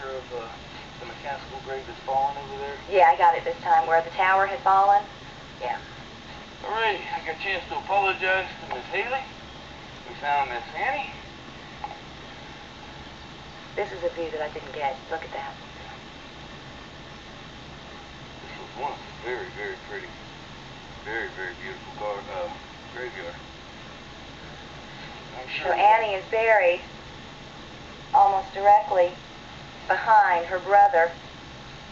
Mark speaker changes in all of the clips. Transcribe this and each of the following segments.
Speaker 1: picture of the mechanical grave that's fallen over there?
Speaker 2: Yeah, I got it this time, where the tower had fallen. Yeah.
Speaker 1: Alright, I got a chance to apologize to Miss Haley. We found Miss Annie.
Speaker 2: This is a view that I didn't get. Look at that.
Speaker 1: This was once very, very pretty, very, very beautiful graveyard. I'm sure
Speaker 2: So Annie is buried almost directly behind her brother,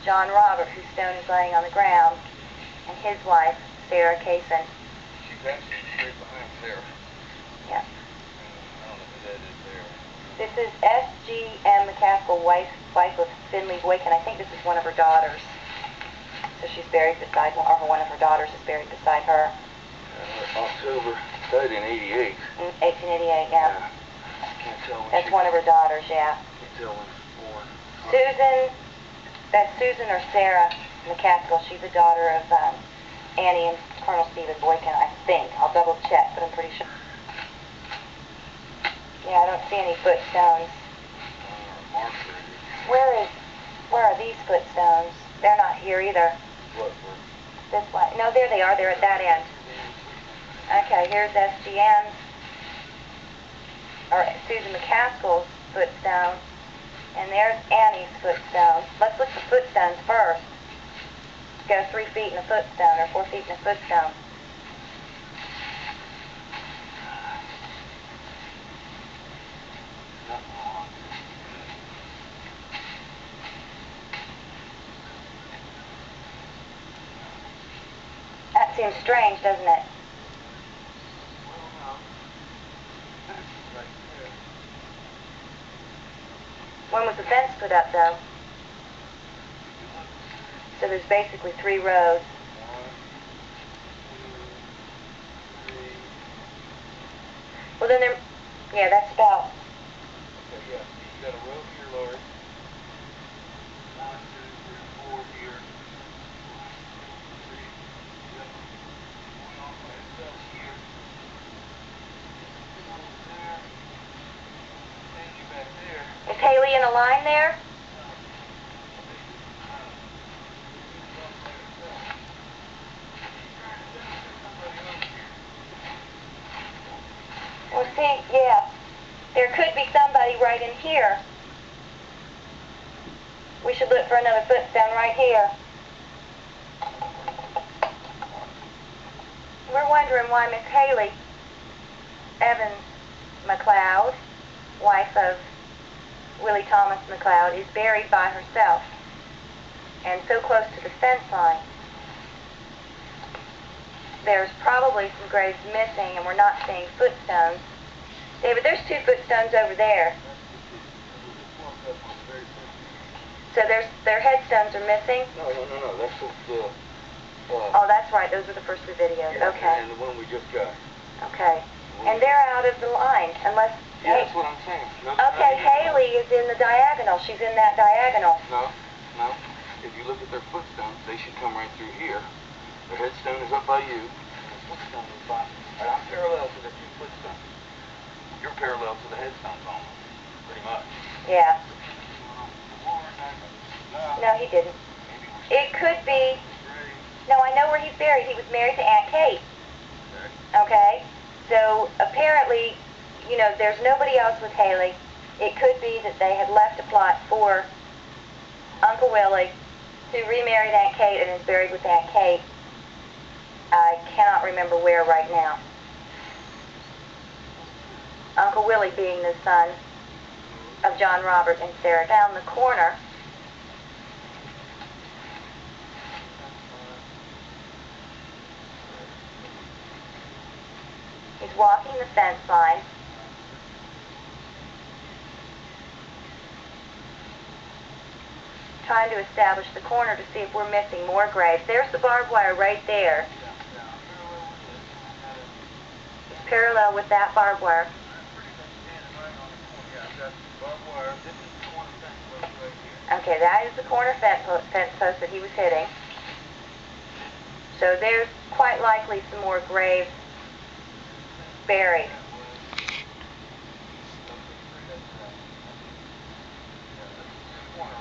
Speaker 2: John Robert, whose stone is laying on the ground, and his wife, Sarah Kaysen.
Speaker 1: She's actually straight behind Sarah.
Speaker 2: Yeah.
Speaker 1: I don't know who that is there.
Speaker 2: This is S.G.M. McCaskill, wife of Finley Boykin. I think this is one of her daughters. So she's buried beside, or one of her daughters is buried beside her.
Speaker 1: October, died in 88.
Speaker 2: 1888, yeah.
Speaker 1: Can't tell when
Speaker 2: That's one of her daughters, yeah.
Speaker 1: Can't tell when born.
Speaker 2: Susan, that's Susan or Sarah McCaskill. She's a daughter of Annie and Colonel Stephen Boykin, I think. I'll double check, but I'm pretty sure. Yeah, I don't see any footstones. Where are these footstones? They're not here either.
Speaker 1: What?
Speaker 2: This way. No, there they are. They're at that end. Okay, here's SGM's, or Susan McCaskill's footstone, and there's Annie's footstone. Let's look for footstones first. Go 3 feet in a footstone, or 4 feet in a footstone. That seems strange, doesn't it? When was the fence put up, though? So there's basically 3 rows.
Speaker 1: 1, 2, 3.
Speaker 2: Well, then yeah, that's about.
Speaker 1: Okay, yeah. You got a row here, Lori. 1, 2, 3, 4 here. 1, 2, 3. Yep. Going off by itself here. Over there. And you back there.
Speaker 2: Is Haley in a line there? Well, see, yeah, there could be somebody right in here. We should look for another footstone right here. We're wondering why Miss Haley Evans McLeod, wife of Willie Thomas McLeod, is buried by herself and so close to the fence line. There's probably some graves missing and we're not seeing footstones. David, there's 2 footstones over there. So their headstones are missing?
Speaker 1: No. That's just the...
Speaker 2: Oh, that's right. Those were the first 2 videos.
Speaker 1: Yeah,
Speaker 2: okay.
Speaker 1: And the one we just got.
Speaker 2: Okay. And they're out of the line, unless...
Speaker 1: Yeah, that's what I'm saying.
Speaker 2: Okay, Haley is in the diagonal. She's in that diagonal.
Speaker 1: No. If you look at their footstones, they should come right through here. Their headstone is up by you. And the footstone is by... I'm parallel to the 2 footstones. You're parallel to the headstones almost, pretty much.
Speaker 2: Yeah. No, he didn't. It could be... No, I know where he's buried. He was married to Aunt Kate. Okay? So, apparently, you know, there's nobody else with Haley. It could be that they had left a plot for Uncle Willie, who remarried Aunt Kate and is buried with Aunt Kate. I cannot remember where right now. Uncle Willie being the son of John Robert and Sarah. Down the corner, he's walking the fence line. Trying to establish the corner to see if we're missing more graves. There's the barbed wire right there. It's parallel with that barbed wire. Okay, that is the corner fence post that he was hitting. So there's quite likely some more graves buried.
Speaker 1: Corner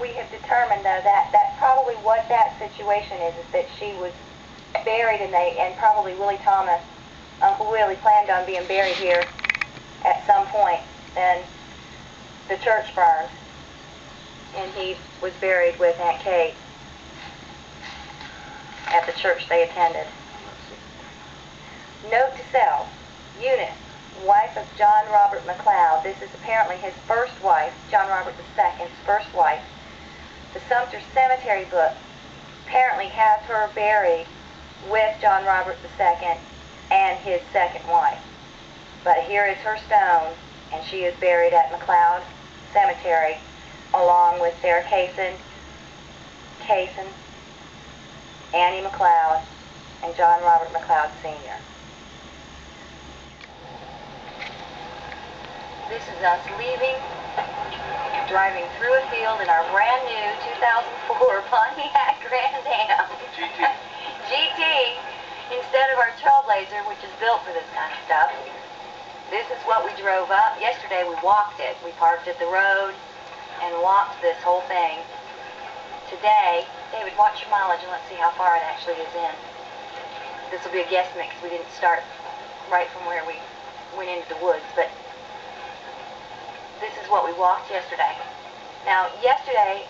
Speaker 2: we have determined, though, that probably what that situation is that she was buried, and probably Willie Thomas, Uncle Willie, planned on being buried here at some point. Then the church burned, and he was buried with Aunt Kate at the church they attended. Note to self, Eunice, wife of John Robert McLeod. This is apparently his first wife, John Robert II's first wife. The Sumter Cemetery book apparently has her buried with John Robert II and his second wife. But here is her stone, and she is buried at McLeod Cemetery along with Sarah Kaysen, Annie McLeod, and John Robert McLeod Sr. This is us leaving, driving through a field in our brand new 2004 Pontiac Grand Am. GT, instead of our Trailblazer, which is built for this kind of stuff. This is what we drove up. Yesterday we walked it. We parked at the road and walked this whole thing. Today, David, watch your mileage and let's see how far it actually is in. This will be a guesstimate because we didn't start right from where we went into the woods, but this is what we walked yesterday. Now, yesterday,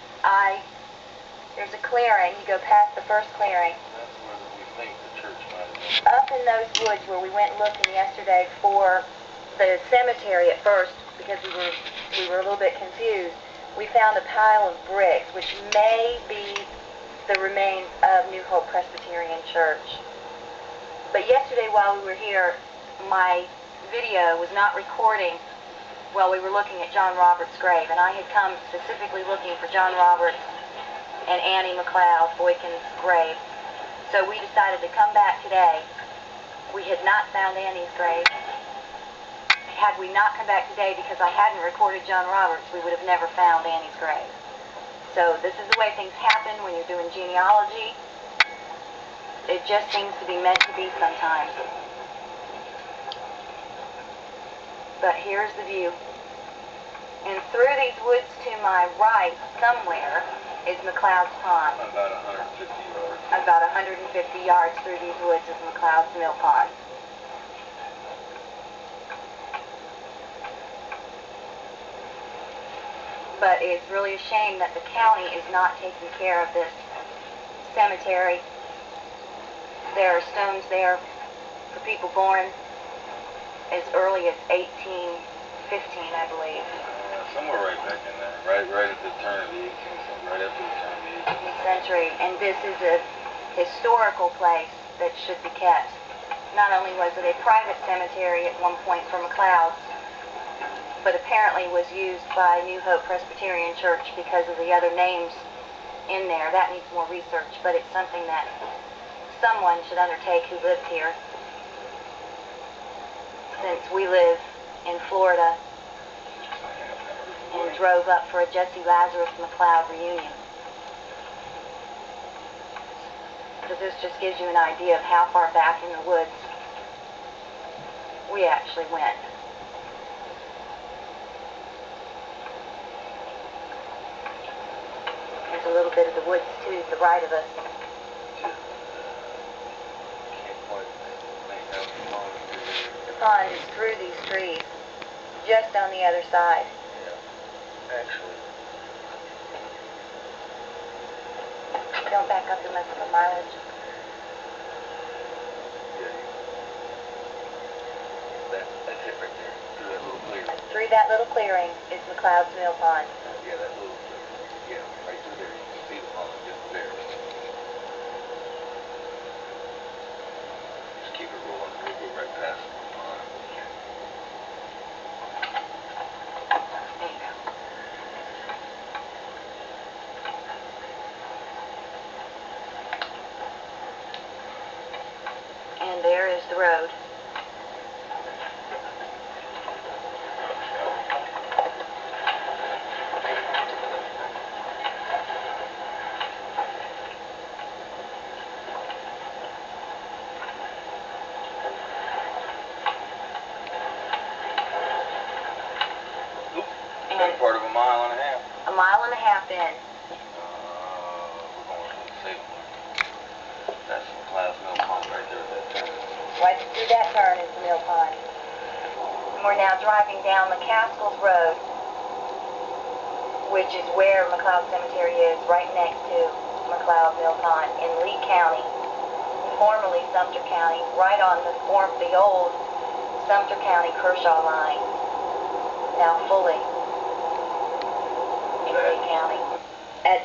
Speaker 2: there's a clearing. You go past the first clearing.
Speaker 1: That's where we think the church might have been.
Speaker 2: Up in those woods where we went looking yesterday for the cemetery at first, because we were a little bit confused, we found a pile of bricks, which may be the remains of New Hope Presbyterian Church. But yesterday while we were here, my video was not recording while we were looking at John Roberts' grave, and I had come specifically looking for John Roberts and Annie McLeod Boykin's grave. So we decided to come back today. We had not found Annie's grave. Had we not come back today because I hadn't recorded John Roberts, we would have never found Annie's grave. So this is the way things happen when you're doing genealogy. It just seems to be meant to be sometimes. But here's the view. And through these woods to my right, somewhere, is McLeod's Pond.
Speaker 1: About 150 yards.
Speaker 2: About 150 yards through these woods is McLeod's Mill Pond. But it's really a shame that the county is not taking care of this cemetery. There are stones there for people born as early as 1815, I believe.
Speaker 1: Somewhere right back in there, right at the turn of the 18th, right after the turn of the 18th
Speaker 2: century. And this is a historical place that should be kept. Not only was it a private cemetery at one point for McLeod's, but apparently was used by New Hope Presbyterian Church because of the other names in there. That needs more research, but it's something that someone should undertake who lives here. Since we live in Florida and drove up for a Jesse Lazarus McLeod reunion. So this just gives you an idea of how far back in the woods we actually went. There's a little bit of the woods too to the right of us. The pond is through these trees, just on the other side.
Speaker 1: Yeah, actually.
Speaker 2: Don't back up to mess up the mileage.
Speaker 1: Yeah. That's it right there. Through that little clearing.
Speaker 2: Through that little clearing is McLeod's Mill Pond.
Speaker 1: Yeah, that little clearing. Yeah, right through there. You can see the pond just there. Just keep it rolling. We'll go right past the pond.
Speaker 2: There you go. And there is the road.
Speaker 1: Part of a mile and a half.
Speaker 2: A mile and a half in. turn is the Mill Pond. And we're now driving down McCaskill's Road, which is where McLeod Cemetery is, right next to McLeod Mill Pond in Lee County, formerly Sumter County, right on the old Sumter County Kershaw line, now fully